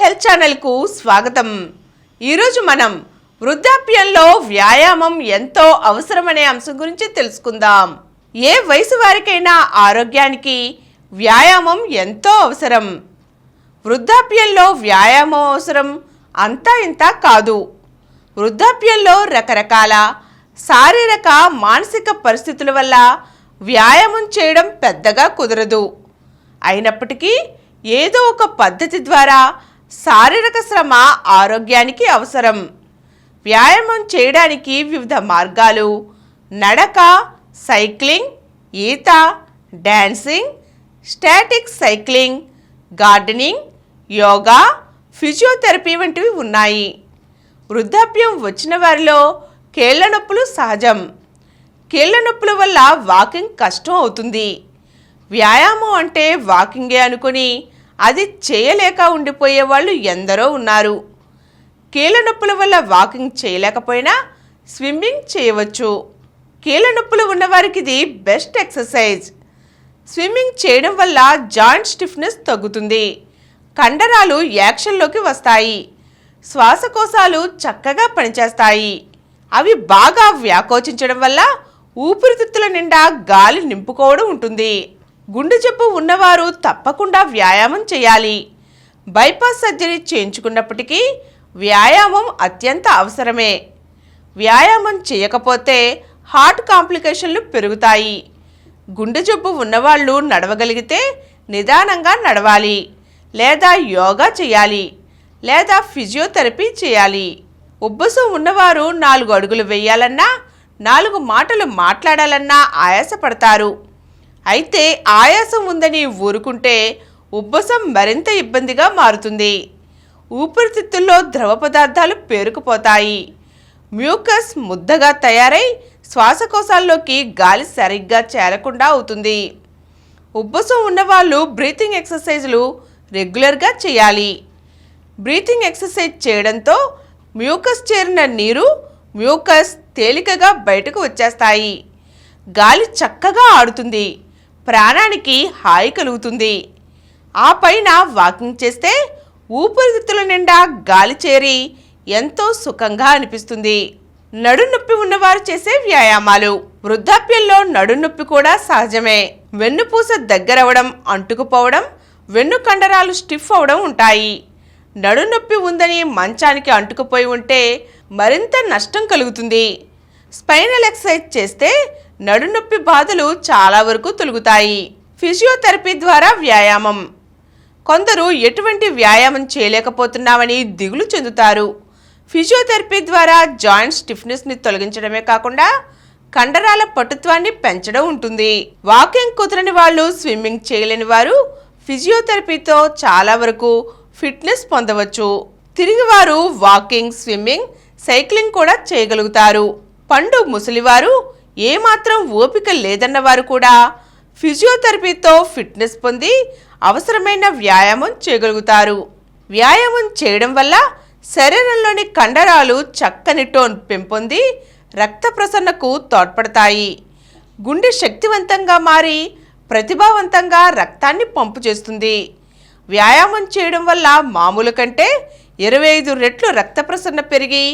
Health ఛానల్కు స్వాగతం. ఈరోజు మనం వృద్ధాప్యంలో వ్యాయామం ఎంతో అవసరమనే అంశం గురించి తెలుసుకుందాం. ఏ వయసు వారికైనా ఆరోగ్యానికి వ్యాయామం ఎంతో అవసరం. వృద్ధాప్యంలో వ్యాయామం అవసరం అంతా ఇంత కాదు. వృద్ధాప్యంలో రకరకాల శారీరక మానసిక పరిస్థితుల వల్ల వ్యాయామం చేయడం పెద్దగా కుదరదు. అయినప్పటికీ ఏదో ఒక పద్ధతి ద్వారా శారీరక శ్రమ ఆరోగ్యానికి అవసరం. వ్యాయామం చేయడానికి వివిధ మార్గాలు నడక, సైక్లింగ్, ఈత, dancing, static cycling, gardening, yoga, physiotherapy వంటివి ఉన్నాయి. వృద్ధాప్యం వచ్చిన వారిలో కీళ్ల నొప్పులు సహజం. కీళ్ల నొప్పుల వల్ల వాకింగ్ కష్టం అవుతుంది. వ్యాయామం అంటే వాకింగే అనుకుని అది చేయలేక ఉండిపోయే వాళ్ళు ఎందరో ఉన్నారు. కీళ్ల నొప్పుల వల్ల వాకింగ్ చేయలేకపోయినా స్విమ్మింగ్ చేయవచ్చు. కీళ్ల నొప్పులు ఉన్నవారికి ఇది బెస్ట్ ఎక్సర్సైజ్. స్విమ్మింగ్ చేయడం వల్ల జాయింట్ స్టిఫ్నెస్ తగ్గుతుంది. కండరాలు యాక్షన్లోకి వస్తాయి. శ్వాసకోశాలు చక్కగా పనిచేస్తాయి. అవి బాగా వ్యాకోచించడం వల్ల ఊపిరితిత్తుల నిండా గాలి నింపుకోవడం ఉంటుంది. గుండె జబ్బు ఉన్నవారు తప్పకుండా వ్యాయామం చేయాలి. బైపాస్ సర్జరీ చేయించుకున్నప్పటికీ వ్యాయామం అత్యంత అవసరమే. వ్యాయామం చేయకపోతే హార్ట్ కాంప్లికేషన్లు పెరుగుతాయి. గుండె జబ్బు ఉన్నవాళ్ళు నడవగలిగితే నిదానంగా నడవాలి, లేదా యోగా చేయాలి, లేదా ఫిజియోథెరపీ చేయాలి. ఉబ్బసం ఉన్నవారు 4 అడుగులు వేయాలన్నా 4 మాటలు మాట్లాడాలన్నా ఆయాసపడతారు. అయితే ఆయాసం ఉందని ఊరుకుంటే ఉబ్బసం మరింత ఇబ్బందిగా మారుతుంది. ఊపిరితిత్తుల్లో ద్రవ పదార్థాలు పేరుకుపోతాయి. మ్యూకస్ ముద్దగా తయారై శ్వాసకోశాల్లోకి గాలి సరిగ్గా చేరకుండా అవుతుంది. ఉబ్బసం ఉన్నవాళ్ళు బ్రీతింగ్ ఎక్సర్సైజులు రెగ్యులర్గా చేయాలి. బ్రీతింగ్ ఎక్సర్సైజ్ చేయడంతో మ్యూకస్ చేరిన నీరు, మ్యూకస్ తేలికగా బయటకు వచ్చేస్తాయి. గాలి చక్కగా ఆడుతుంది. ప్రాణానికి హాయి కలుగుతుంది. ఆ పైన వాకింగ్ చేస్తే ఊపిరితిత్తుల నిండా గాలి చేరి ఎంతో సుఖంగా అనిపిస్తుంది. నడునొప్పి ఉన్నవారు చేసే వ్యాయామాలు. వృద్ధాప్యంలో నడునొప్పి కూడా సహజమే. వెన్నుపూస దగ్గరవడం, అంటుకుపోవడం, వెన్ను కండరాలు స్టిఫ్ అవడం ఉంటాయి. నడునొప్పి ఉందని మంచానికి అంటుకుపోయి ఉంటే మరింత నష్టం కలుగుతుంది. స్పైనల్ ఎక్సర్సైజ్ చేస్తే నడునొప్పి బాధలు చాలా వరకు తొలగుతాయి. ఫిజియోథెరపీ ద్వారా వ్యాయామం. కొందరు ఎటువంటి వ్యాయామం చేయలేకపోతున్నామని దిగులు చెందుతారు. ఫిజియోథెరపీ ద్వారా జాయింట్ స్టిఫ్నెస్ని తొలగించడమే కాకుండా కండరాల పటుత్వాన్ని పెంచడం ఉంటుంది. వాకింగ్ కుదరని వాళ్ళు, స్విమ్మింగ్ చేయలేని వారు ఫిజియోథెరపీతో చాలా వరకు ఫిట్నెస్ పొందవచ్చు. తిరిగి వారు వాకింగ్, స్విమ్మింగ్, సైక్లింగ్ కూడా చేయగలుగుతారు. పండు ముసలివారు, ఏమాత్రం ఓపిక లేదన్నవారు కూడా ఫిజియోథెరపీతో ఫిట్నెస్ పొంది అవసరమైన వ్యాయామం చేయగలుగుతారు. వ్యాయామం చేయడం వల్ల శరీరంలోని కండరాలు చక్కని టోన్ పెంపొంది రక్త ప్రసరణకు తోడ్పడతాయి. గుండె శక్తివంతంగా మారి ప్రతిభావంతంగా రక్తాన్ని పంపు చేస్తుంది. వ్యాయామం చేయడం వల్ల మామూలు కంటే 25 రెట్లు రక్త ప్రసరణ పెరిగి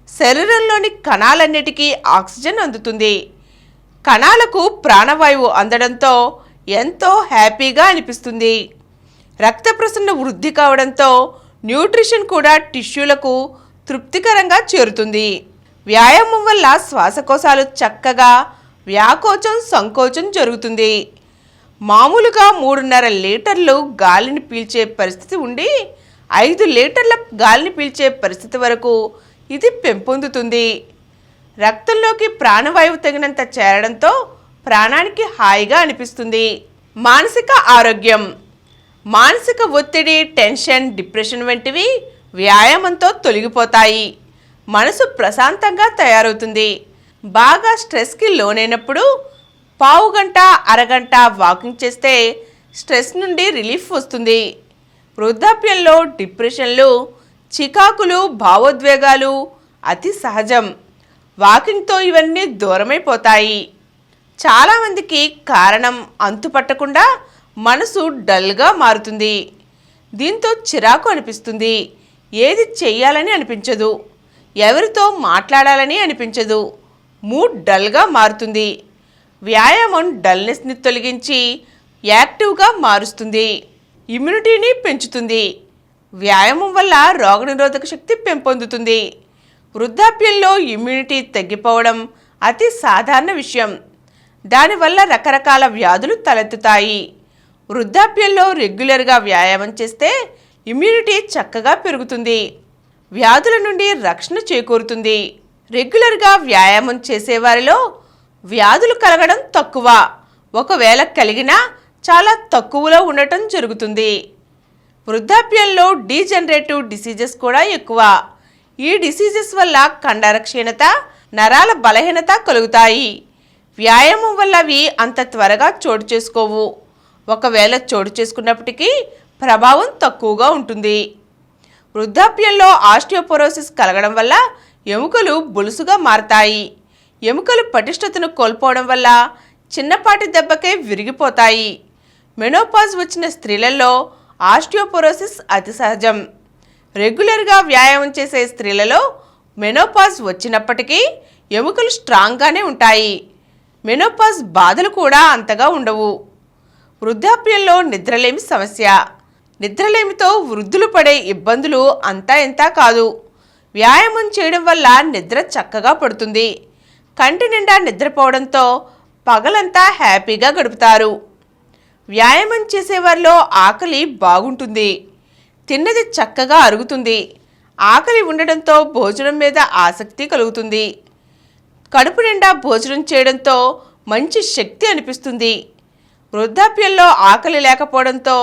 శరీరంలోని కణాలన్నిటికీ ఆక్సిజన్ అందుతుంది. కణాలకు ప్రాణవాయువు అందడంతో ఎంతో హ్యాపీగా అనిపిస్తుంది. రక్త ప్రసరణ వృద్ధి కావడంతో న్యూట్రిషన్ కూడా టిష్యూలకు తృప్తికరంగా చేరుతుంది. వ్యాయామం వల్ల శ్వాసకోశాలు చక్కగా వ్యాకోచం, సంకోచం జరుగుతుంది. మామూలుగా 3.5 లీటర్లు గాలిని పీల్చే పరిస్థితి ఉండి 5 లీటర్ల గాలిని పీల్చే పరిస్థితి వరకు ఇది పెంపొందుతుంది. రక్తంలోకి ప్రాణవాయువు తగినంత చేరడంతో ప్రాణానికి హాయిగా అనిపిస్తుంది. మానసిక ఆరోగ్యం. మానసిక ఒత్తిడి, టెన్షన్, డిప్రెషన్ వంటివి వ్యాయామంతో తొలగిపోతాయి. మనసు ప్రశాంతంగా తయారవుతుంది. బాగా స్ట్రెస్కి లోనైనప్పుడు పావు గంట, అరగంట వాకింగ్ చేస్తే స్ట్రెస్ నుండి రిలీఫ్ వస్తుంది. వృద్ధాప్యంలో డిప్రెషన్లు, చికాకులు, భావోద్వేగాలు అతి సహజం. వాకింగ్తో ఇవన్నీ దూరమైపోతాయి. చాలామందికి కారణం అంతుపట్టకుండా మనసు డల్గా మారుతుంది. దీంతో చిరాకు అనిపిస్తుంది. ఏది చెయ్యాలని అనిపించదు. ఎవరితో మాట్లాడాలని అనిపించదు. మూడ్ డల్గా మారుతుంది. వ్యాయామం డల్నెస్ని తొలగించి యాక్టివ్గా మారుస్తుంది. ఇమ్యూనిటీని పెంచుతుంది. వ్యాయామం వల్ల రోగనిరోధక శక్తి పెంపొందుతుంది. వృద్ధాప్యంలో ఇమ్యూనిటీ తగ్గిపోవడం అతి సాధారణ విషయం. దానివల్ల రకరకాల వ్యాధులు తలెత్తుతాయి. వృద్ధాప్యంలో రెగ్యులర్గా వ్యాయామం చేస్తే ఇమ్యూనిటీ చక్కగా పెరుగుతుంది. వ్యాధుల నుండి రక్షణ చేకూరుతుంది. రెగ్యులర్గా వ్యాయామం చేసేవారిలో వ్యాధులు కలగడం తక్కువ. ఒకవేళ కలిగినా చాలా తక్కువలో ఉండటం జరుగుతుంది. వృద్ధాప్యంలో డీజనరేటివ్ డిసీజెస్ కూడా ఎక్కువ. ఈ డిసీజెస్ వల్ల కండర క్షీణత, నరాల బలహీనత కలుగుతాయి. వ్యాయామం వల్ల అవి అంత త్వరగా చోటు చేసుకోవు. ఒకవేళ చోటు చేసుకున్నప్పటికీ ప్రభావం తక్కువగా ఉంటుంది. వృద్ధాప్యంలో ఆస్టియోపోరోసిస్ కలగడం వల్ల ఎముకలు బొలుసుగా మారతాయి. ఎముకలు పటిష్టతను కోల్పోవడం వల్ల చిన్నపాటి దెబ్బకే విరిగిపోతాయి. మెనోపాజ్ వచ్చిన స్త్రీలలో ఆస్టియోపోరోసిస్ అతి సహజం. రెగ్యులర్గా వ్యాయామం చేసే స్త్రీలలో మెనోపాజ్ వచ్చినప్పటికీ ఎముకలు స్ట్రాంగ్గానే ఉంటాయి. మెనోపాజ్ బాధలు కూడా అంతగా ఉండవు. వృద్ధాప్యంలో నిద్రలేమి సమస్య. నిద్రలేమితో వృద్ధులు పడే ఇబ్బందులు అంతా ఇంతా కాదు. వ్యాయామం చేయడం వల్ల నిద్ర చక్కగా పడుతుంది. కంటి నిండా నిద్రపోవడంతో పగలంతా హ్యాపీగా గడుపుతారు. వ్యాయామం చేసేవారిలో ఆకలి బాగుంటుంది. తిన్నది చక్కగా అరుగుతుంది. ఆకలి ఉండడంతో భోజనం మీద ఆసక్తి కలుగుతుంది. కడుపు నిండా భోజనం చేయడంతో మంచి శక్తి అనిపిస్తుంది. వృద్ధాప్యంలో ఆకలి లేకపోవడంతో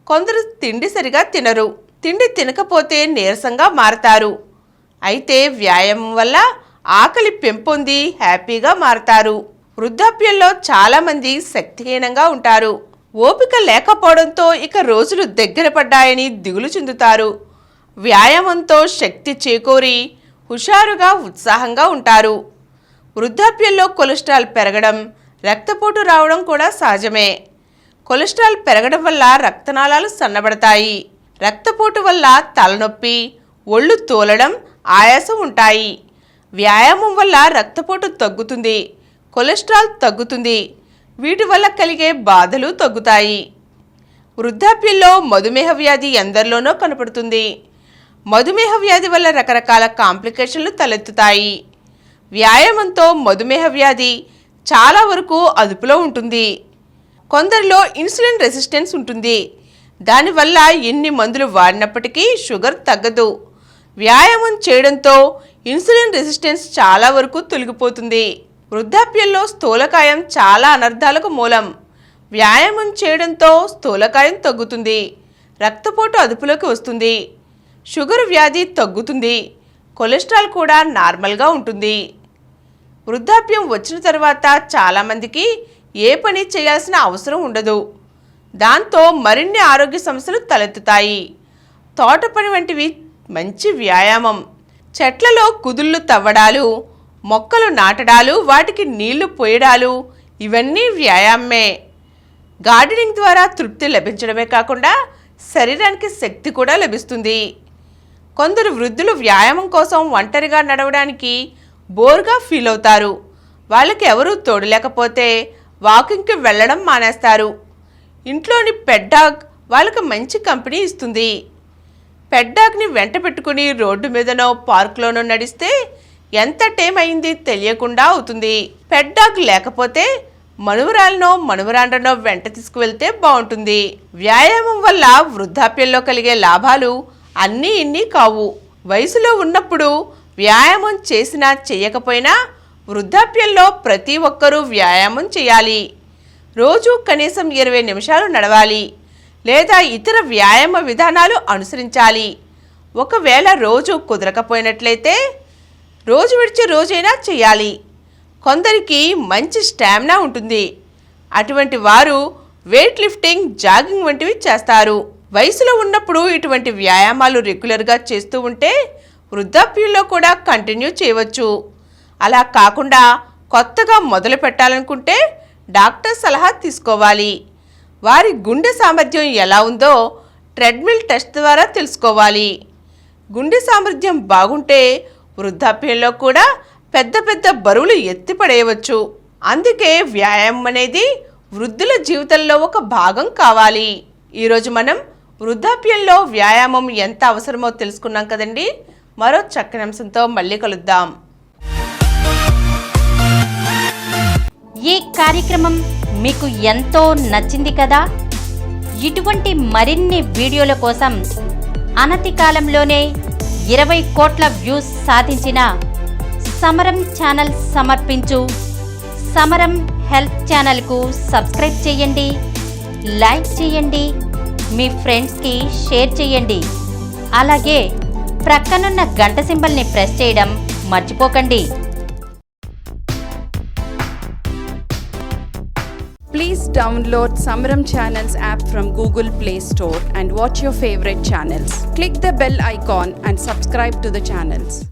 కొందరు తిండి సరిగా తినరు. తిండి తినకపోతే నీరసంగా మారతారు. అయితే వ్యాయామం వల్ల ఆకలి పెంపొంది హ్యాపీగా మారతారు. వృద్ధాప్యంలో చాలామంది శక్తిహీనంగా ఉంటారు. ఓపిక లేకపోవడంతో ఇక రోజులు దగ్గర పడ్డాయని దిగులు చెందుతారు. వ్యాయామంతో శక్తి చేకూరి హుషారుగా ఉత్సాహంగా ఉంటారు. వృద్ధాప్యంలో కొలెస్ట్రాల్ పెరగడం, రక్తపోటు రావడం కూడా సహజమే. కొలెస్ట్రాల్ పెరగడం వల్ల రక్తనాళాలు సన్నబడతాయి. రక్తపోటు వల్ల తలనొప్పి, ఒళ్ళు తోలడం, ఆయాసం ఉంటాయి. వ్యాయామం వల్ల రక్తపోటు తగ్గుతుంది. కొలెస్ట్రాల్ తగ్గుతుంది. వీటి వల్ల కలిగే బాధలు తగ్గుతాయి. వృద్ధాప్యంలో మధుమేహ వ్యాధి ఎందరిలోనో కనపడుతుంది. మధుమేహ వ్యాధి వల్ల రకరకాల కాంప్లికేషన్లు తలెత్తుతాయి. వ్యాయామంతో మధుమేహ వ్యాధి చాలా వరకు అదుపులో ఉంటుంది. కొందరిలో ఇన్సులిన్ రెసిస్టెన్స్ ఉంటుంది. దానివల్ల ఎన్ని మందులు వాడినప్పటికీ షుగర్ తగ్గదు. వ్యాయామం చేయడంతో ఇన్సులిన్ రెసిస్టెన్స్ చాలా వరకు తొలగిపోతుంది. వృద్ధాప్యంలో స్థూలకాయం చాలా అనర్థాలకు మూలం. వ్యాయామం చేయడంతో స్థూలకాయం తగ్గుతుంది. రక్తపోటు అదుపులోకి వస్తుంది. షుగర్ వ్యాధి తగ్గుతుంది. కొలెస్ట్రాల్ కూడా నార్మల్గా ఉంటుంది. వృద్ధాప్యం వచ్చిన తర్వాత చాలామందికి ఏ పని చేయాల్సిన అవసరం ఉండదు. దాంతో మరిన్ని ఆరోగ్య సమస్యలు తలెత్తుతాయి. తోట పని వంటివి మంచి వ్యాయామం. చెట్లలో కుదుళ్ళు తవ్వడాలు, మొక్కలు నాటడాలు, వాటికి నీళ్లు పోయడాలు ఇవన్నీ వ్యాయామమే. గార్డెనింగ్ ద్వారా తృప్తి లభించడమే కాకుండా శరీరానికి శక్తి కూడా లభిస్తుంది. కొందరు వృద్ధులు వ్యాయామం కోసం ఒంటరిగా నడవడానికి బోర్గా ఫీల్ అవుతారు. వాళ్ళకి ఎవరూ తోడు లేకపోతే వాకింగ్కి వెళ్ళడం మానేస్తారు. ఇంట్లోని పెట్ డాగ్ వాళ్ళకి మంచి కంపెనీ ఇస్తుంది. పెట్ డాగ్ని వెంట పెట్టుకుని రోడ్డు మీదనో పార్కులోనో నడిస్తే ఎంత టైం అయింది తెలియకుండా అవుతుంది. పెట్ డాగ్ లేకపోతే మనుమరాలనో మనుమరాండ్రనో వెంట తీసుకువెళ్తే బాగుంటుంది. వ్యాయామం వల్ల వృద్ధాప్యంలో కలిగే లాభాలు అన్నీ ఇన్ని కావు. వయసులో ఉన్నప్పుడు వ్యాయామం చేసినా చేయకపోయినా వృద్ధాప్యంలో ప్రతి ఒక్కరూ వ్యాయామం చేయాలి. రోజు కనీసం 20 నిమిషాలు నడవాలి లేదా ఇతర వ్యాయామ విధానాలు అనుసరించాలి. ఒకవేళ రోజు కుదరకపోయినట్లయితే రోజు విడిచి రోజైనా చేయాలి. కొందరికి మంచి స్టామినా ఉంటుంది. అటువంటి వారు వెయిట్ లిఫ్టింగ్, జాగింగ్ వంటివి చేస్తారు. వయసులో ఉన్నప్పుడు ఇటువంటి వ్యాయామాలు రెగ్యులర్గా చేస్తూ ఉంటే వృద్ధాప్యంలో కూడా కంటిన్యూ చేయవచ్చు. అలా కాకుండా కొత్తగా మొదలు పెట్టాలనుకుంటే డాక్టర్ సలహా తీసుకోవాలి. వారి గుండె సామర్థ్యం ఎలా ఉందో ట్రెడ్మిల్ టెస్ట్ ద్వారా తెలుసుకోవాలి. గుండె సామర్థ్యం బాగుంటే వృద్ధాప్యంలో కూడా పెద్ద పెద్ద బరువులు ఎత్తిపడేయవచ్చు. అందుకే వ్యాయామం అనేది వృద్ధుల జీవితంలో ఒక భాగం కావాలి. ఈరోజు మనం వృద్ధాప్యంలో వ్యాయామం ఎంత అవసరమో తెలుసుకున్నాం కదండి. మరో చక్కని అంశంతో మళ్ళీ కలుద్దాం. ఈ కార్యక్రమం మీకు ఎంతో నచ్చింది కదా. ఇటువంటి మరిన్ని వీడియోల కోసం అనతి కాలంలోనే 20 కోట్ల వ్యూస్ సాధించిన సమరం ఛానల్ సమర్పించు సమరం హెల్త్ ఛానల్కు సబ్స్క్రైబ్ చేయండి, లైక్ చేయండి, మీ ఫ్రెండ్స్కి షేర్ చేయండి. అలాగే ప్రక్కనున్న గంట సింబల్ని ప్రెస్ చేయడం మర్చిపోకండి. Please download Samaram Channels app from Google Play Store and watch your favorite channels. Click the bell icon and subscribe to the channels.